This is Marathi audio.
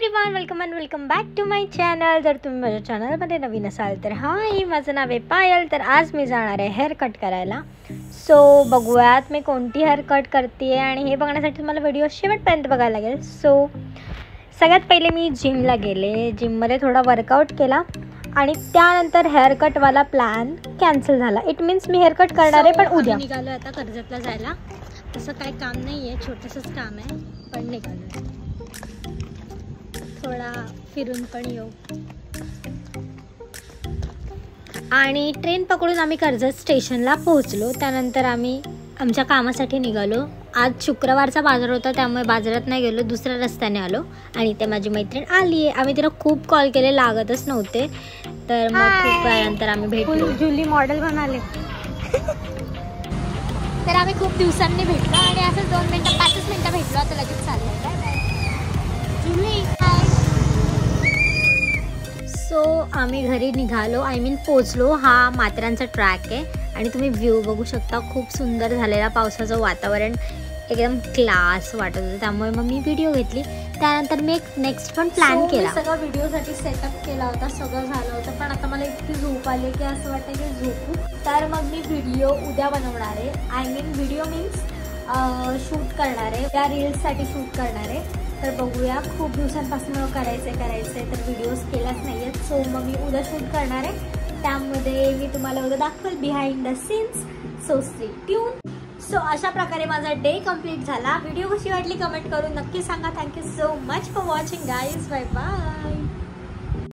Everyone, welcome back to my channel. जर तुम्ही माझ्या चॅनलमध्ये नवीन असाल तर हाय, माझं नाव आहे पायल। तर आज मी जाणार आहे हेअर कट करायला। सो बघूयात मी कोणती हेअर कट करते आणि हे बघण्यासाठी तुम्हाला व्हिडिओ शेवटपर्यंत बघायला लागेल। सो सगळ्यात पहिले मी जिमला गेले, जिममध्ये थोडा वर्कआउट केला आणि त्यानंतर हेअर कटवाला प्लॅन कॅन्सल झाला। It means me hair cut करणार आहे पण उद्या निघालो आता कर्जतला जायला। तसं काही काम नाही आहे, छोटंसंच काम आहे पण निघालो, थोडा फिरून पण येऊ। आणि ट्रेन पकडून आम्ही कर्जत स्टेशनला पोहोचलो। त्यानंतर आम्ही आमच्या कामासाठी निघालो। आज शुक्रवारचा बाजार होता त्यामुळे बाजारात नाही गेलो, दुसऱ्या रस्त्याने आलो आणि ते माझी मैत्रीण आली आहे। आम्ही तिला खूप कॉल केले, लागतच नव्हते, तर मग खूप वेळानंतर आम्ही भेटलो। जुली मॉडेल बनाले तर आम्ही खूप दिवसांनी भेटलो आणि असं 2 मिनटं 5 मिनटं भेटलो, आता लगेच चालू। जुली सो आम्ही घरी निघालो, आय मीन पोचलो। हा माथेरानचा ट्रॅक आहे आणि तुम्ही व्ह्यू बघू शकता, खूप सुंदर झालेला, पावसाचं वातावरण एकदम क्लास वाटत होतं, त्यामुळे मग मी व्हिडिओ घेतली। त्यानंतर मी एक नेक्स्ट पण प्लॅन केला, सगळं व्हिडिओसाठी सेटअप केला होता, सगळं झालं होतं, पण आता मला इतकी झोप आली की असं वाटतं की झोपू। तर मग मी व्हिडिओ उद्या बनवणार आहे, I mean video means shoot करणार आहे, त्या रील्ससाठी शूट करणार आहे। तर बघूया, खूप दिवसांपासून करायचं तर व्हिडिओज केल्याच नाही आहेत। सो मग मी उद्या शूट करणार आहे, त्यामध्ये मी तुम्हाला उद्या दाखवेल behind the scenes. So stay tune. So अशा प्रकारे माझा डे कंप्लीट झाला। व्हिडिओ कशी वाटली कमेंट करून नक्की सांगा। Thank you so much for watching guys, bye bye.